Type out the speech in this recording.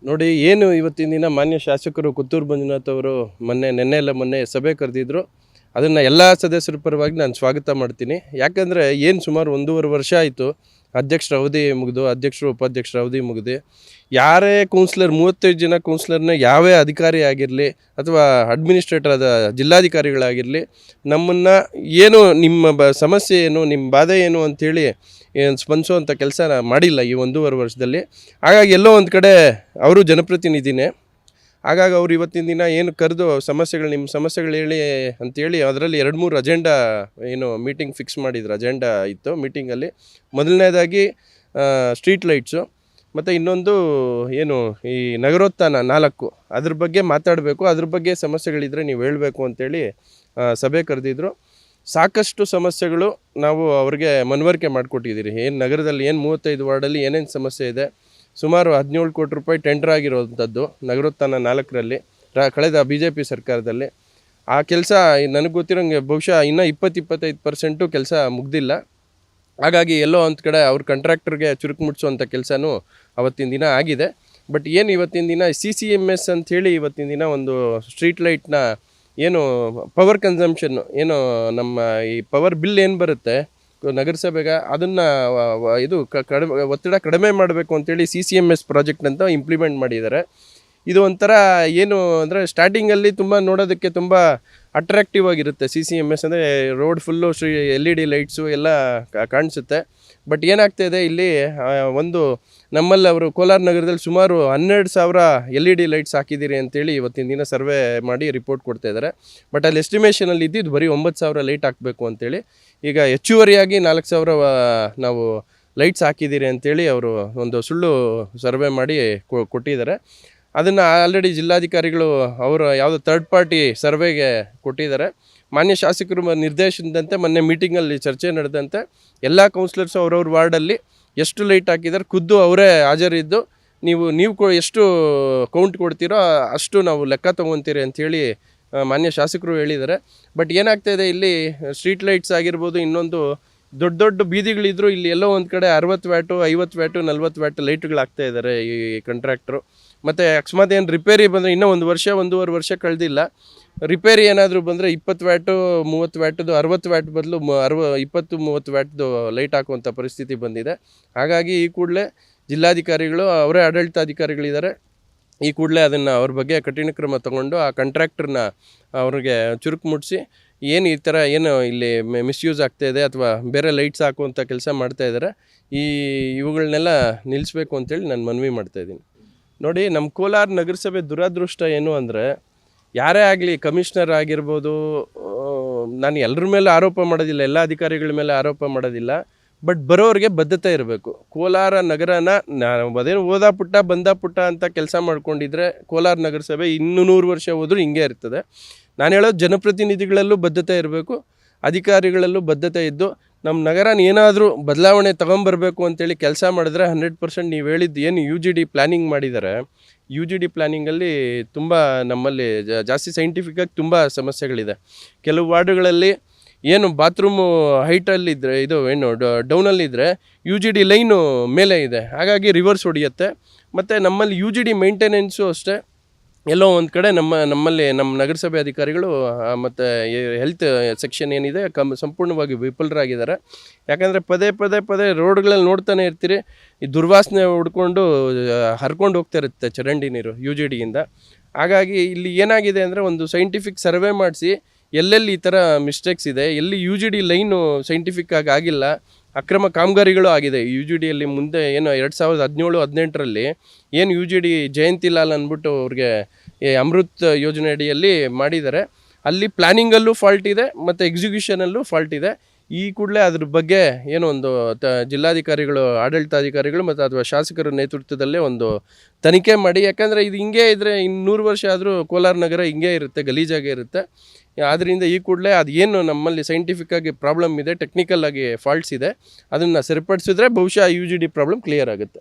ನೋಡಿ ಏನು ಇವತ್ತಿನ ದಿನ ಮಾನ್ಯ ಶಾಸಕರು ಕುತ್ತೂರು ಮಂಜುನಾಥ್ ಅವರು ಮೊನ್ನೆ ಸಭೆ ಕರೆದಿದ್ರು. ಅದನ್ನು ಎಲ್ಲ ಸದಸ್ಯರ ಪರವಾಗಿ ನಾನು ಸ್ವಾಗತ ಮಾಡ್ತೀನಿ. ಯಾಕಂದರೆ ಏನು ಸುಮಾರು 1.5 ವರ್ಷ ಆಯಿತು ಅಧ್ಯಕ್ಷರ ಅವಧಿ ಮುಗಿದು, ಅಧ್ಯಕ್ಷರು ಉಪಾಧ್ಯಕ್ಷರ ಅವಧಿ ಮುಗಿದು. ಯಾರೇ ಕೌನ್ಸಿಲರ್ 35 ಜನ ಕೌನ್ಸಿಲರ್ನ ಯಾವೇ ಅಧಿಕಾರಿ ಆಗಿರಲಿ ಅಥವಾ ಅಡ್ಮಿನಿಸ್ಟ್ರೇಟರ್ ಆದ ಜಿಲ್ಲಾಧಿಕಾರಿಗಳಾಗಿರಲಿ, ನಮ್ಮನ್ನು ಏನು ನಿಮ್ಮ ಸಮಸ್ಯೆ ಏನು, ನಿಮ್ಮ ಬಾಧೆ ಏನು ಅಂಥೇಳಿ ಸ್ಪಂದಿಸುವಂಥ ಕೆಲಸ ಮಾಡಿಲ್ಲ ಈ 1.5 ವರ್ಷದಲ್ಲಿ. ಹಾಗಾಗಿ ಎಲ್ಲೋ ಒಂದು ಕಡೆ ಅವರು ಜನಪ್ರತಿನಿಧಿನೇ. ಹಾಗಾಗಿ ಅವ್ರು ಇವತ್ತಿನ ದಿನ ಏನು ಕರೆದು ನಿಮ್ಮ ಸಮಸ್ಯೆಗಳು ಹೇಳಿ ಅಂಥೇಳಿ ಅದರಲ್ಲಿ 2-3 ಅಜೆಂಡಾ ಏನು ಮೀಟಿಂಗ್ ಫಿಕ್ಸ್ ಮಾಡಿದ್ರು. ಅಜೆಂಡಾ ಇತ್ತು ಮೀಟಿಂಗಲ್ಲಿ. ಮೊದಲನೇದಾಗಿ ಸ್ಟ್ರೀಟ್ ಲೈಟ್ಸು, ಮತ್ತು ಇನ್ನೊಂದು ಏನು ಈ ನಗರೋತ್ಥಾನ 4 ಅದ್ರ ಬಗ್ಗೆ ಮಾತಾಡಬೇಕು. ಅದ್ರ ಬಗ್ಗೆ ಸಮಸ್ಯೆಗಳಿದ್ದರೆ ನೀವು ಹೇಳಬೇಕು ಅಂಥೇಳಿ ಸಭೆ ಕರೆದಿದ್ರು. ಸಾಕಷ್ಟು ಸಮಸ್ಯೆಗಳು ನಾವು ಅವ್ರಿಗೆ ಮನವರಿಕೆ ಮಾಡಿಕೊಟ್ಟಿದ್ದೀರಿ. ಏನು ನಗರದಲ್ಲಿ ಏನು 35 ವಾರ್ಡಲ್ಲಿ ಏನೇನು ಸಮಸ್ಯೆ ಇದೆ, ಸುಮಾರು 17 ಕೋಟಿ ರೂಪಾಯಿ ಟೆಂಡರ್ ಆಗಿರೋವಂಥದ್ದು ನಗರೋತ್ಥಾನ 4ರಲ್ಲಿ ಕಳೆದ BJP ಸರ್ಕಾರದಲ್ಲಿ. ಆ ಕೆಲಸ ನನಗೆ ಗೊತ್ತಿರೋಂಗೆ ಬಹುಶಃ ಇನ್ನೂ 20-25% ಕೆಲಸ ಮುಗ್ದಿಲ್ಲ. ಹಾಗಾಗಿ ಎಲ್ಲೋ ಒಂದು ಕಡೆ ಅವ್ರ ಕಾಂಟ್ರಾಕ್ಟರ್ಗೆ ಚುರುಕು ಮುಟ್ಟಿಸುವಂಥ ಕೆಲಸನೂ ಅವತ್ತಿನ ದಿನ ಆಗಿದೆ. ಬಟ್ ಏನು ಇವತ್ತಿನ ದಿನ CCMS ಅಂಥೇಳಿ ಇವತ್ತಿನ ದಿನ ಒಂದು ಸ್ಟ್ರೀಟ್ ಲೈಟ್ನ ಏನು ಪವರ್ ಕನ್ಸಂಪ್ಷನ್ನು ಏನು ನಮ್ಮ ಈ ಪವರ್ ಬಿಲ್ ಏನು ಬರುತ್ತೆ ನಗರಸಭೆಗೆ, ಅದನ್ನು ಒತ್ತಡ ಕಡಿಮೆ ಮಾಡಬೇಕು ಅಂತೇಳಿ CCMS ಪ್ರಾಜೆಕ್ಟ್ ಅಂತ ಇಂಪ್ಲಿಮೆಂಟ್ ಮಾಡಿದ್ದಾರೆ. ಇದು ಒಂಥರ ಏನು ಅಂದರೆ ಸ್ಟಾರ್ಟಿಂಗಲ್ಲಿ ತುಂಬ ನೋಡೋದಕ್ಕೆ ತುಂಬ ಅಟ್ರಾಕ್ಟಿವ್ ಆಗಿರುತ್ತೆ. CCMS ಅಂದರೆ ರೋಡ್ ಫುಲ್ಲು LED ಲೈಟ್ಸು ಎಲ್ಲ ಕಾಣಿಸುತ್ತೆ. ಬಟ್ ಏನಾಗ್ತಾಯಿದೆ ಇಲ್ಲಿ ಒಂದು ನಮ್ಮಲ್ಲಿ ಅವರು ಕೋಲಾರ ನಗರದಲ್ಲಿ ಸುಮಾರು 12,000 LED ಲೈಟ್ಸ್ ಹಾಕಿದ್ದೀರಿ ಅಂತೇಳಿ ಇವತ್ತಿನ ದಿನ ಸರ್ವೆ ಮಾಡಿ ರಿಪೋರ್ಟ್ ಕೊಡ್ತಾಯಿದ್ದಾರೆ. ಬಟ್ ಅಲ್ಲಿ ಎಸ್ಟಿಮೇಷನಲ್ಲಿ ಇದ್ದಿದ್ದು ಬರೀ 9,000 ಲೈಟ್ ಹಾಕಬೇಕು ಅಂತೇಳಿ. ಈಗ ಹೆಚ್ಚುವರಿಯಾಗಿ 4,000 ನಾವು ಲೈಟ್ಸ್ ಹಾಕಿದ್ದೀರಿ ಅಂತೇಳಿ ಅವರು ಒಂದು ಸುಳ್ಳು ಸರ್ವೆ ಮಾಡಿ ಕೊಟ್ಟಿದ್ದಾರೆ. ಅದನ್ನು ಆಲ್ರೆಡಿ ಜಿಲ್ಲಾಧಿಕಾರಿಗಳು ಅವರು ಯಾವುದೋ ಥರ್ಡ್ ಪಾರ್ಟಿ ಸರ್ವೆಗೆ ಕೊಟ್ಟಿದ್ದಾರೆ. ಮಾನ್ಯ ಶಾಸಕರು ನಿರ್ದೇಶನದಂತೆ ಮೊನ್ನೆ ಮೀಟಿಂಗಲ್ಲಿ ಚರ್ಚೆ ನಡೆದಂತೆ ಎಲ್ಲ ಕೌನ್ಸಿಲರ್ಸು ಅವ್ರವ್ರ ವಾರ್ಡಲ್ಲಿ ಎಷ್ಟು ಲೈಟ್ ಹಾಕಿದ್ದಾರೆ ಖುದ್ದು ಅವರೇ ಹಾಜರಿದ್ದು ನೀವು ಎಷ್ಟು ಕೌಂಟ್ ಕೊಡ್ತೀರೋ ಅಷ್ಟು ನಾವು ಲೆಕ್ಕ ತೊಗೊತೀರಿ ಅಂಥೇಳಿ ಮಾನ್ಯ ಶಾಸಕರು ಹೇಳಿದ್ದಾರೆ. ಬಟ್ ಏನಾಗ್ತಾಯಿದೆ ಇಲ್ಲಿ ಸ್ಟ್ರೀಟ್ ಲೈಟ್ಸ್ ಆಗಿರ್ಬೋದು, ಇನ್ನೊಂದು ದೊಡ್ಡ ದೊಡ್ಡ ಬೀದಿಗಳಿದ್ರು ಇಲ್ಲಿ ಎಲ್ಲೋ ಒಂದು ಕಡೆ 60 ವ್ಯಾಟು 50 ವ್ಯಾಟು 40 ವ್ಯಾಟ್ ಲೈಟ್ಗಳು ಹಾಕ್ತಾಯಿದ್ದಾರೆ ಈ ಕಾಂಟ್ರಾಕ್ಟ್ರು. ಮತ್ತು ಅಕಸ್ಮಾತ್ ಏನು ರಿಪೇರಿ ಬಂದರೆ ಇನ್ನೂ 1-1.5 ವರ್ಷ ಕಳೆದಿಲ್ಲ, ರಿಪೇರಿ ಏನಾದರೂ ಬಂದರೆ 20 ವ್ಯಾಟು 30 ವ್ಯಾಟದು 60 ವ್ಯಾಟ್ ಬದಲು 20-30 ವ್ಯಾಟ್ದು ಲೈಟ್ ಹಾಕುವಂಥ ಪರಿಸ್ಥಿತಿ ಬಂದಿದೆ. ಹಾಗಾಗಿ ಈ ಕೂಡಲೇ ಜಿಲ್ಲಾಧಿಕಾರಿಗಳು ಅವರೇ ಆಡಳಿತಾಧಿಕಾರಿಗಳಿದ್ದಾರೆ, ಈ ಕೂಡಲೇ ಅದನ್ನು ಅವ್ರ ಬಗ್ಗೆ ಕಠಿಣ ಕ್ರಮ ತಗೊಂಡು ಆ ಕಾಂಟ್ರಾಕ್ಟ್ರನ್ನ ಅವ್ರಿಗೆ ಚುರುಕು ಮುಟ್ಟಿಸಿ ಏನು ಈ ಥರ ಏನು ಇಲ್ಲಿ ಮಿಸ್ಯೂಸ್ ಆಗ್ತಾಯಿದೆ ಅಥವಾ ಬೇರೆ ಲೈಟ್ಸ್ ಹಾಕುವಂಥ ಕೆಲಸ ಮಾಡ್ತಾಯಿದ್ದಾರೆ, ಇವುಗಳನ್ನೆಲ್ಲ ನಿಲ್ಲಿಸ್ಬೇಕು ಅಂತೇಳಿ ನಾನು ಮನವಿ ಮಾಡ್ತಾಯಿದ್ದೀನಿ. ನೋಡಿ, ನಮ್ಮ ಕೋಲಾರ ನಗರಸಭೆ ದುರದೃಷ್ಟ ಏನು ಅಂದರೆ, ಯಾರೇ ಆಗಲಿ ಕಮಿಷನರ್ ಆಗಿರ್ಬೋದು, ನಾನು ಎಲ್ಲರ ಮೇಲೆ ಆರೋಪ ಮಾಡೋದಿಲ್ಲ, ಎಲ್ಲ ಅಧಿಕಾರಿಗಳ ಮೇಲೆ ಆರೋಪ ಮಾಡೋದಿಲ್ಲ. ಬಟ್ ಬರೋರಿಗೆ ಬದ್ಧತೆ ಇರಬೇಕು. ಕೋಲಾರ ನಗರನ ಅದೇನು ಓದಾ ಪುಟ್ಟ ಬಂದ ಪುಟ್ಟ ಅಂತ ಕೆಲಸ ಮಾಡ್ಕೊಂಡಿದ್ರೆ ಕೋಲಾರ ನಗರಸಭೆ 100 ವರ್ಷ ಹೋದರೂ ಹಿಂಗೆ ಇರ್ತದೆ. ನಾನು ಹೇಳೋದು ಜನಪ್ರತಿನಿಧಿಗಳಲ್ಲೂ ಬದ್ಧತೆ ಇರಬೇಕು, ಅಧಿಕಾರಿಗಳಲ್ಲೂ ಬದ್ಧತೆ ಇದ್ದು ನಮ್ಮ ನಗರನ ಏನಾದರೂ ಬದಲಾವಣೆ ತೊಗೊಂಬರ್ಬೇಕು ಅಂತೇಳಿ ಕೆಲಸ ಮಾಡಿದ್ರೆ 100% ನೀವು ಹೇಳಿದ್ದು ಏನು UGD ಪ್ಲ್ಯಾನಿಂಗ್ ಮಾಡಿದ್ದಾರೆ, UGD ಪ್ಲ್ಯಾನಿಂಗಲ್ಲಿ ತುಂಬ ನಮ್ಮಲ್ಲಿ ಜಾಸ್ತಿ ಸೈಂಟಿಫಿಕ್ಕಾಗಿ ತುಂಬ ಸಮಸ್ಯೆಗಳಿದೆ. ಕೆಲವು ವಾರ್ಡುಗಳಲ್ಲಿ ಏನು ಬಾತ್ರೂಮು ಹೈಟಲ್ಲಿದ್ದರೆ ಇದು ಏನು ಡೌನಲ್ಲಿದ್ದರೆ UGD ಲೈನು ಮೇಲೆ ಇದೆ, ಹಾಗಾಗಿ ರಿವರ್ಸ್ ಹೊಡೆಯುತ್ತೆ. ಮತ್ತು ನಮ್ಮಲ್ಲಿ UGD ಮೇಂಟೆನೆನ್ಸು ಅಷ್ಟೇ ಎಲ್ಲೋ ಒಂದು ಕಡೆ ನಮ್ಮಲ್ಲಿ ನಮ್ಮ ನಗರಸಭೆ ಅಧಿಕಾರಿಗಳು ಮತ್ತು ಹೆಲ್ತ್ ಸೆಕ್ಷನ್ ಏನಿದೆ ಸಂಪೂರ್ಣವಾಗಿ ವಿಫಲರಾಗಿದ್ದಾರೆ. ಯಾಕಂದರೆ ಪದೇ ರೋಡ್ಗಳಲ್ಲಿ ನೋಡ್ತಾನೆ ಇರ್ತೀರಿ, ಈ ದುರ್ವಾಸನೆ ಹುಡ್ಕೊಂಡು ಹರ್ಕೊಂಡು ಹೋಗ್ತಾ ಇರುತ್ತೆ ಚರಂಡಿ ನೀರು UGDಯಿಂದ. ಹಾಗಾಗಿ ಇಲ್ಲಿ ಏನಾಗಿದೆ ಅಂದರೆ ಒಂದು ಸೈಂಟಿಫಿಕ್ ಸರ್ವೆ ಮಾಡಿಸಿ ಎಲ್ಲೆಲ್ಲಿ ಈ ಥರ ಮಿಸ್ಟೇಕ್ಸ್ ಇದೆ, ಎಲ್ಲಿ UGD ಲೈನು ಸೈಂಟಿಫಿಕ್ಕಾಗಿ ಆಗಿಲ್ಲ, ಅಕ್ರಮ ಕಾಮಗಾರಿಗಳು ಆಗಿದೆ. UGDಯಲ್ಲಿ ಮುಂದೆ ಏನು 2017-18ರಲ್ಲಿ ಏನು UGD ಜಯಂತಿ ಲಾಲ್ ಅಂದ್ಬಿಟ್ಟು ಅವ್ರಿಗೆ ಅಮೃತ್ ಯೋಜನೆ ಅಡಿಯಲ್ಲಿ ಮಾಡಿದ್ದಾರೆ, ಅಲ್ಲಿ ಪ್ಲ್ಯಾನಿಂಗಲ್ಲೂ ಫಾಲ್ಟ್ ಇದೆ ಮತ್ತು ಎಕ್ಸಿಕ್ಯೂಷನಲ್ಲೂ ಫಾಲ್ಟ್ ಇದೆ. ಈ ಕೂಡಲೇ ಅದ್ರ ಬಗ್ಗೆ ಏನೋ ಒಂದು ಜಿಲ್ಲಾಧಿಕಾರಿಗಳು, ಆಡಳಿತಾಧಿಕಾರಿಗಳು ಮತ್ತು ಅಥವಾ ಶಾಸಕರ ನೇತೃತ್ವದಲ್ಲೇ ಒಂದು ತನಿಖೆ ಮಾಡಿ. ಯಾಕಂದರೆ ಇದು ಹಿಂಗೆ ಇದ್ದರೆ 100 ವರ್ಷ ಆದರೂ ಕೋಲಾರ ನಗರ ಹಿಂಗೆ ಇರುತ್ತೆ, ಗಲೀಜಾಗೇ ಇರುತ್ತೆ. ಆದ್ದರಿಂದ ಈ ಕೂಡಲೇ ಅದು ಏನು ನಮ್ಮಲ್ಲಿ ಸೈಂಟಿಫಿಕ್ಕಾಗಿ ಪ್ರಾಬ್ಲಮ್ ಇದೆ, ಟೆಕ್ನಿಕಲ್ ಆಗಿ ಫಾಲ್ಟ್ಸ್ ಇದೆ, ಅದನ್ನು ಸರಿಪಡಿಸಿದ್ರೆ ಬಹುಶಃ UGD ಪ್ರಾಬ್ಲಮ್ ಕ್ಲಿಯರ್ ಆಗುತ್ತೆ.